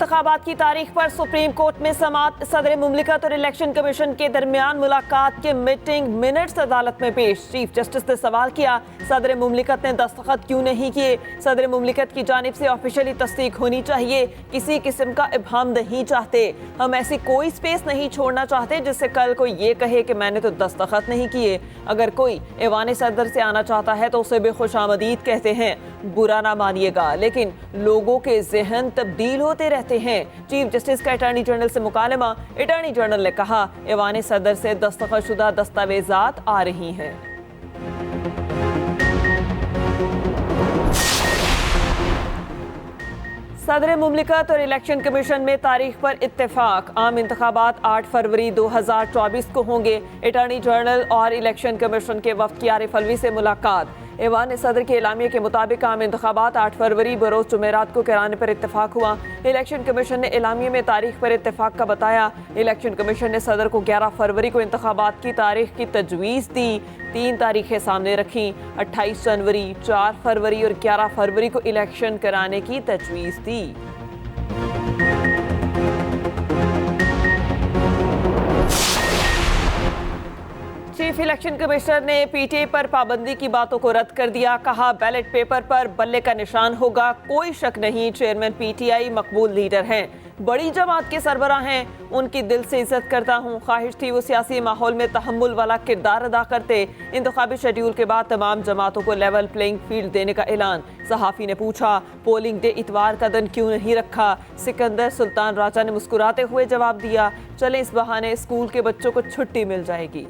इंतखाबात की तारीख पर सुप्रीम कोर्ट में समाअत। सदर मुमलिकत और इलेक्शन कमीशन के दरमियान मुलाकात के मीटिंग मिनट्स अदालत में पेश। चीफ जस्टिस ने सवाल किया, सदर मुमलिकत ने दस्तखत क्यों नहीं किए? सदर मुमलिकत की जानिब से ऑफिशियली तस्दीक होनी चाहिए। किसी किस्म का इब्हाम नहीं चाहते। हम ऐसी कोई स्पेस नहीं छोड़ना चाहते जिससे कल कोई ये कहे कि मैंने तो दस्तखत नहीं किए। अगर कोई ऐवान सदर से आना चाहता है तो उसे भी खुशामदीद कहते हैं। बुरा ना मानिएगा, लेकिन लोगों के जहन तब्दील होते रहते हैं। चीफ जस्टिस का अटॉर्नी जनरल से मुकालमा। अटॉर्नी जनरल ने कहा, ऐवान सदर से दस्तखतशुदा दस्तावेजात आ रही हैं। सदर मुमलिकत और इलेक्शन कमीशन में तारीख पर इत्तेफाक। आम इंतखाबात 8 फरवरी 2024 को होंगे। अटॉर्नी जनरल और इलेक्शन कमीशन के वफ्द की आरिफ अलवी से मुलाकात। ऐवान सदर के एलामिया के मुताबिक आम इंतखाबात 8 फरवरी बरोज जुमेरात को कराने पर इत्तेफाक हुआ। इलेक्शन कमीशन ने एलामिया में तारीख पर इत्तेफाक का बताया। इलेक्शन कमीशन ने सदर को 11 फरवरी को इंतखाबात की तारीख की तजवीज़ दी। 3 तारीखें सामने रखी, 28 जनवरी, 4 फरवरी और 11 फरवरी को इलेक्शन कराने की तजवीज़ दी। चीफ इलेक्शन कमिश्नर ने पीटीआई पर पाबंदी की बातों को रद्द कर दिया। कहा, बैलेट पेपर पर बल्ले का निशान होगा। कोई शक नहीं, चेयरमैन पीटीआई मकबूल लीडर हैं, बड़ी जमात के सरबराह हैं। उनकी दिल से इज्जत करता हूँ। ख्वाहिश थी वो सियासी माहौल में तहम्मुल वाला किरदार अदा करते। इंतखाबी शेड्यूल के बाद तमाम जमातों को लेवल प्लेइंग फील्ड देने का ऐलान। सहाफ़ी ने पूछा, पोलिंग डे इतवार का दिन क्यों नहीं रखा? सिकंदर सुल्तान राजा ने मुस्कुराते हुए जवाब दिया, चले इस बहाने स्कूल के बच्चों को छुट्टी मिल जाएगी।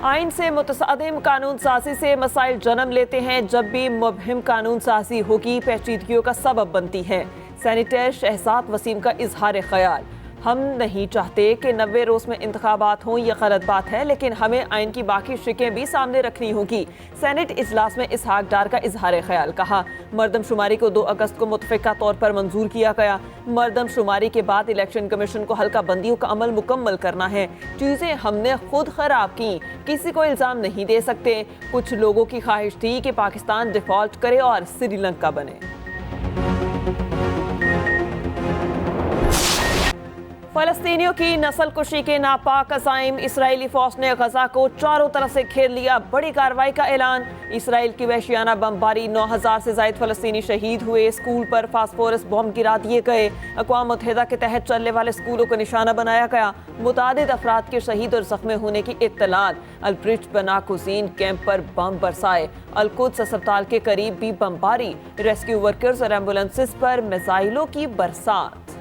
आइन से मुतसादिम कानून साजी से मसाइल जन्म लेते हैं। जब भी मुबहिम कानून साजी होगी, पेचीदगियों का सबब बनती है। सेनेटर शहजाद वसीम का इजहार ख्याल, हम नहीं चाहते कि 90 रोज में इंतखाबात हों, यह गलत बात है, लेकिन हमें आइन की बाकी शिकें भी सामने रखनी होगी। सेनेट इजलास में इसहाक डार का इजहार ख्याल। कहा, मरदमशुमारी को 2 अगस्त को मुतफ़िका तौर पर मंजूर किया गया। मरदमशुमारी के बाद इलेक्शन कमीशन को हल्का बंदियों का अमल मुकम्मल करना है। चीज़ें हमने खुद खराब की, किसी को इल्ज़ाम नहीं दे सकते। कुछ लोगों की ख्वाहिश थी कि पाकिस्तान डिफॉल्ट करे और श्रीलंका बने। फ़लस्तीनियों की नस्ल कुशी के नापाक अज़ाइम। इसराइली फ़ौज ने गजा को चारों तरफ से घेर लिया। बड़ी कार्रवाई का ऐलान। इसराइल की वहशियाना बमबारी, 9000 से ज़ायद फ़लस्तीनी शहीद हुए। स्कूल पर फास्फोरस बम गिरा दिए गए। अक़वाम मुत्तहिदा के तहत चलने वाले स्कूलों को निशाना बनाया गया। मुतादिद अफराद के शहीद और ज़ख्मी होने की इत्तलात। अलब्रिज बनाकुज़ीन कैंप पर बम बरसाए। अलकुद्स अस्पताल के करीब भी बमबारी। रेस्क्यू वर्कर्स और एम्बुलेंसेस पर मिसाइलों की बरसात।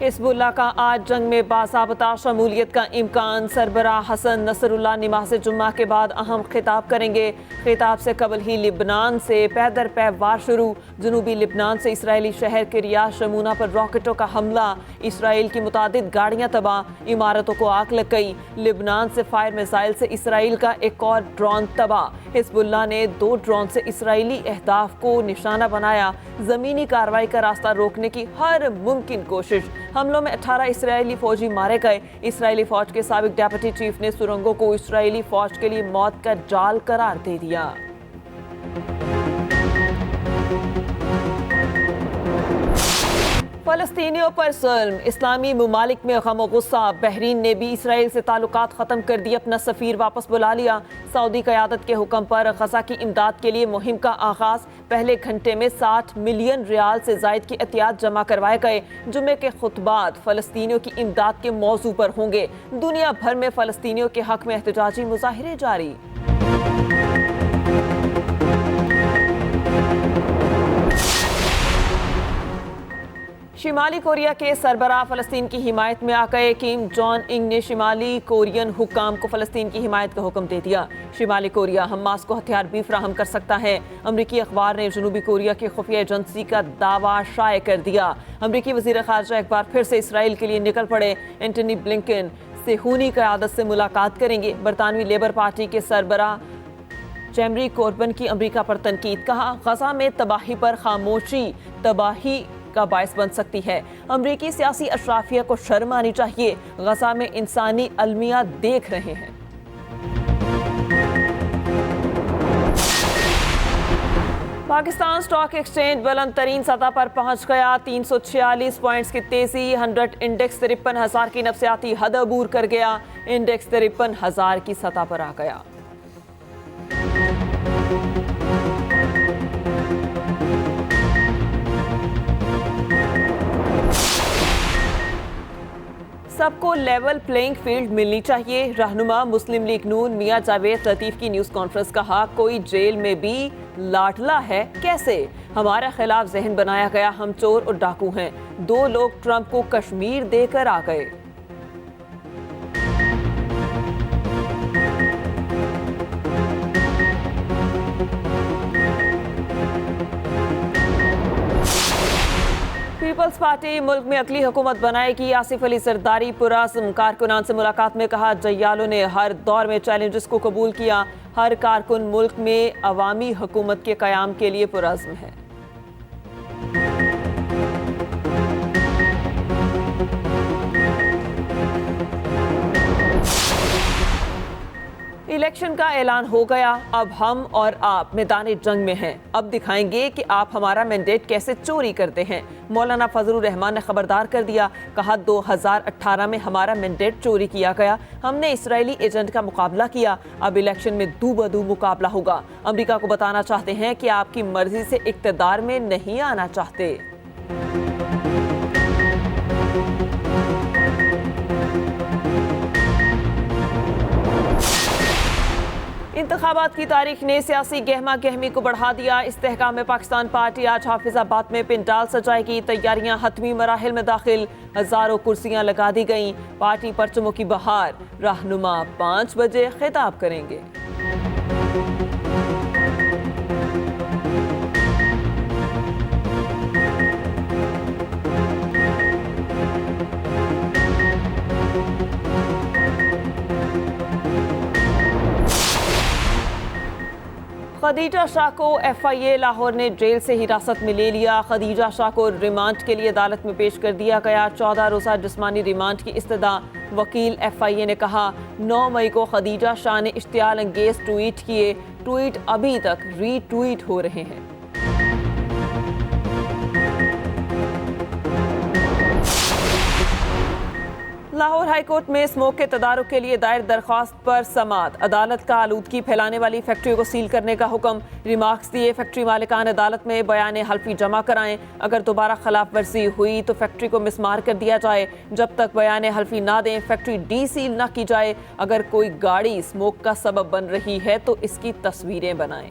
हिज़्बुल्लाह का आज जंग में बाज़ाब्ता शमूलियत का इम्कान। सरबराह हसन नसरुल्लाह नमाज़ जुम्मा के बाद अहम खिताब करेंगे। खिताब से कबल ही लिबनान से पैदर पै वार शुरू। जनूबी लिबनान से इसराइली शहर के रियाद शमूना पर रॉकेटों का हमला। इसराइल की मुतादिद गाड़ियाँ तबाह, इमारतों को आग लग गई। लिबनान से फायर मिसाइल से इसराइल का एक और ड्रोन तबाह। हिज़्बुल्लाह ने 2 ड्रोन से इसराइली अहदाफ को निशाना बनाया। ज़मीनी कार्रवाई का रास्ता रोकने की हर मुमकिन कोशिश। हमलों में 18 इसराइली फौजी मारे गए। इसराइली फौज के साबिक डेप्यूटी चीफ ने सुरंगों को इसराइली फौज के लिए मौत का जाल करार दे दिया। फ़लस्तीनियों पर जुल्म, इस्लामी ममालिक में गम गुस्सा। बहरीन ने भी इसराइल से ताल्लुकात ख़त्म कर दिए, अपना सफ़ीर वापस बुला लिया। सऊदी क़यादत के हुक्म पर गजा की इमदाद के लिए मुहिम का आगाज़। पहले घंटे में 60 मिलियन रियाल से ज़ायद की एहतियात जमा करवाए गए। जुम्मे के खुतबात फ़लस्तीनियों की इमदाद के मौजू पर होंगे। दुनिया भर में फ़लस्तीनियों के हक़ में एहतजाजी मुज़ाहिरे जारी। शिमाली कोरिया के सरबराह फ़लस्तीन की हिमायत में आ गए। किम जॉन इंग ने शिमाली कोरियन हुक्काम को फ़लस्तीन की हिमायत का हुक्म दे दिया। शिमाली कोरिया हमास को हथियार भी फराहम कर सकता है। अमरीकी अखबार ने जनूबी कोरिया की खुफिया एजेंसी का दावा शाये कर दिया। अमरीकी वज़ीर ख़ारजा एक बार फिर से इसराइल के लिए निकल पड़े। एंटनी ब्लिंकन सेहूनी क़यादत से मुलाकात करेंगे। बरतानवी लेबर पार्टी के सरबराह जेमरी कोर्बन की अमेरिका पर तनकीद, कहा गजा में तबाही पर खामोशी तबाही का बायस बन सकती है। अमरीकी सियासी अशराफिया को शर्म आनी चाहिए, गजा में इंसानी अलमिया देख रहे हैं। पाकिस्तान स्टॉक एक्सचेंज बुलंद तरीन सतह पर पहुंच गया। 346 पॉइंट्स की तेजी। 100 इंडेक्स 53,000 की नफसियाती हद अबूर कर गया। इंडेक्स 53,000 की सतह पर आ गया। सबको लेवल प्लेइंग फील्ड मिलनी चाहिए। रहनुमा मुस्लिम लीग नून मियां जावेद लतीफ की न्यूज कॉन्फ्रेंस, कहा कोई जेल में भी लाडला है कैसे? हमारे खिलाफ जहन बनाया गया, हम चोर और डाकू हैं। 2 लोग ट्रंप को कश्मीर देकर आ गए। पीपल्स पार्टी मुल्क में अगली हुकूमत बनाएगी। आसिफ अली जरदारी पुरज़्म कारकुनान से मुलाकात में कहा, जयालों ने हर दौर में चैलेंजेस को कबूल किया। हर कारकुन मुल्क में अवामी हुकूमत के क़याम के लिए पुरज़्म है। इलेक्शन का ऐलान हो गया। अब हम और आप मैदान जंग में हैं। अब दिखाएंगे कि आप हमारा मैंडेट कैसे चोरी करते हैं। मौलाना फजलुर रहमान ने खबरदार कर दिया, कहा 2018 में हमारा मैंडेट चोरी किया गया। हमने इजरायली एजेंट का मुकाबला किया। अब इलेक्शन में दू बदू मुकाबला होगा। अमेरिका को बताना चाहते हैं कि आपकी मर्जी से इक्तदार में नहीं आना चाहते। इंतखाबात की तारीख ने सियासी गहमा गहमी को बढ़ा दिया। इस्तेहकाम में पाकिस्तान पार्टी आज हाफिजाबाद में पिंडाल सजाएगी। तैयारियां हतमी मराहिल में दाखिल। हजारों कुर्सियां लगा दी गईं। पार्टी परचमों की बहार। रहनुमा 5 बजे खिताब करेंगे। खदीजा शाह को FIA लाहौर ने जेल से हिरासत में ले लिया। खदीजा शाह को रिमांड के लिए अदालत में पेश कर दिया गया। 14 रोज़ा जिस्मानी रिमांड की इस्तदा। वकील FIA ने कहा, 9 मई को खदीजा शाह ने इश्तियाल अंगेज ट्वीट किए। ट्वीट अभी तक रीट्वीट हो रहे हैं। लाहौर हाईकोर्ट में स्मोक के तदारुक के लिए दायर दरख्वास्त पर समाअत। अदालत का आलूदगी फैलाने वाली फैक्ट्री को सील करने का हुक्म। रिमार्क्स दिए, फैक्ट्री मालिकान अदालत में बयान हल्फी जमा कराएं। अगर दोबारा खिलाफ वर्जी हुई तो फैक्ट्री को मिसमार कर दिया जाए। जब तक बयान हल्फी ना दें, फैक्ट्री डीसील ना की जाए। अगर कोई गाड़ी स्मोक का सबब बन रही है तो इसकी तस्वीरें बनाएं।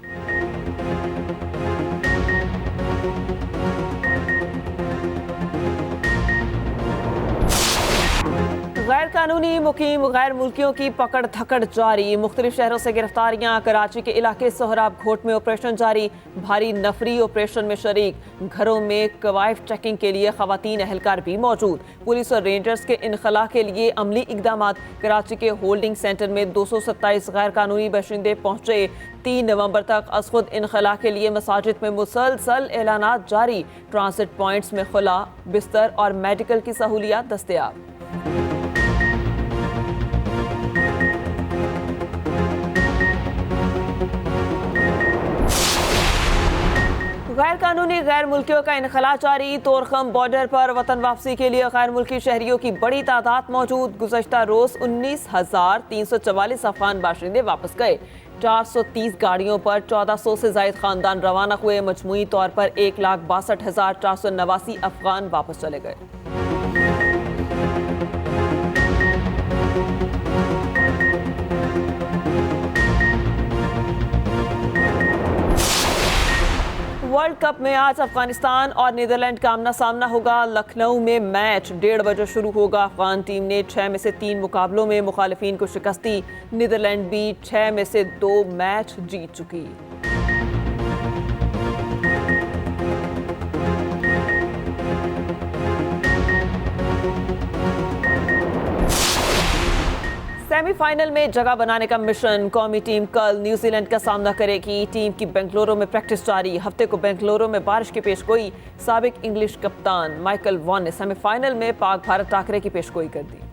गैर कानूनी मुकीम गैर मुल्कियों की पकड़ धकड़ जारी। मुख्तलिफ शहरों से गिरफ्तारियां। कराची के इलाके सोहराब घोट में ऑपरेशन जारी। भारी नफरी ऑपरेशन में शरीक। घरों में कवायद चेकिंग के लिए खवातीन एहलकार भी मौजूद। पुलिस और रेंजर्स के इनखला के लिए अमली इकदाम। कराची के होल्डिंग सेंटर में 227 गैर कानूनी बशिंदे पहुंचे। 3 नवंबर तक अज़खुद इनखला के लिए मसाजिद में मुसलसल ऐलानात जारी। ट्रांसिट पॉइंट्स में खुला बिस्तर और मेडिकल की सहूलियात दस्तयाब। गैर कानूनी गैर मुल्कियों का इनखला जारी। तोरखम बॉर्डर पर वतन वापसी के लिए गैर मुल्की शहरियों की बड़ी तादाद मौजूद। गुज़श्ता रोज 19,344 अफगान बाशिंदे वापस गए। 430 गाड़ियों पर 1400 से जायद खानदान रवाना हुए। मजमूई तौर पर 1,62,489 अफगान वापस चले गए। वर्ल्ड कप में आज अफगानिस्तान और नीदरलैंड का आमना सामना होगा। लखनऊ में मैच 1:30 बजे शुरू होगा। अफगान टीम ने 6 में से 3 मुकाबलों में मुखालिफिन को शिकस्त दी। नीदरलैंड भी 6 में से 2 मैच जीत चुकी। सेमीफाइनल में जगह बनाने का मिशन। कौमी टीम कल न्यूजीलैंड का सामना करेगी। टीम की बेंगलुरु में प्रैक्टिस जारी। हफ्ते को बेंगलुरु में बारिश की पेशगोई। साबिक इंग्लिश कप्तान माइकल वॉन ने सेमीफाइनल में पाक भारत टाकरे की पेशगोई कर दी।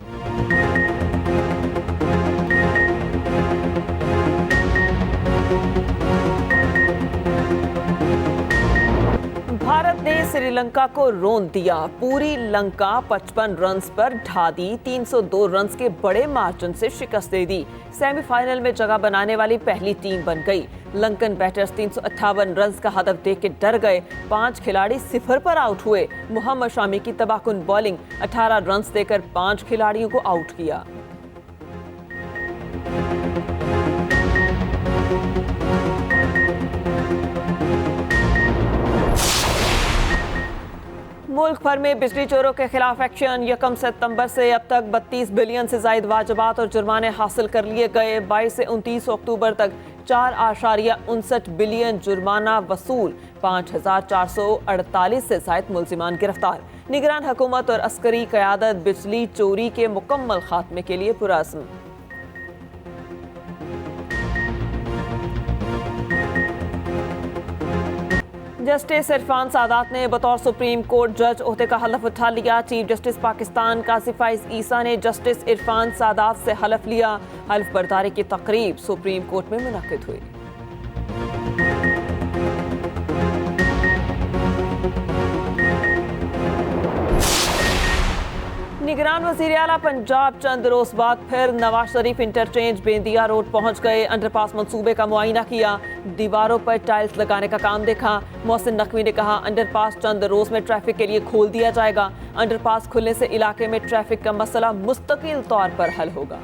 भारत ने श्रीलंका को रोन दिया। पूरी लंका 55 रन्स पर ढा दी। 302 रन्स के बड़े मार्जिन से शिकस्त दे दी। सेमीफाइनल में जगह बनाने वाली पहली टीम बन गई। लंकन बैटर्स 358 रन्स का हदफ देख के डर गए। 5 खिलाड़ी 0 पर आउट हुए। मोहम्मद शामी की तबाहकुन बॉलिंग 18 रन्स देकर 5 खिलाड़ियों को आउट किया। मुल्क भर में बिजली चोरों के खिलाफ एक्शन। 1 सितंबर से अब तक 32 बिलियन से जायद वाजबात और जुर्माने हासिल कर लिए गए। 22 से 29 अक्टूबर तक 4.59 बिलियन जुर्माना वसूल। 5448 से जायद मुल्जिमान गिरफ्तार। निगरान हुकूमत और अस्करी क़यादत बिजली चोरी के मुकम्मल खात्मे के लिए पुरअज़्म। जस्टिस इरफान सादात ने बतौर सुप्रीम कोर्ट जज ओहदे का हलफ उठा लिया। चीफ जस्टिस पाकिस्तान काजी फाइज ईसा ने जस्टिस इरफान सादात से हलफ लिया। हल्फ बर्दारी की तकरीब सुप्रीम कोर्ट में मुनक्किद हुई। निगरान वज़ीर आला पंजाब चंद रोज बाद फिर नवाज शरीफ इंटरचेंज बेंदिया रोड पहुंच गए। अंडरपास मंसूबे का मुआयना किया। दीवारों पर टाइल्स लगाने का काम देखा। मोहसिन नकवी ने कहा अंडरपास चंद रोज में ट्रैफिक के लिए खोल दिया जाएगा। अंडरपास खुलने से इलाके में ट्रैफिक का मसला मुस्तकिल तौर पर हल होगा।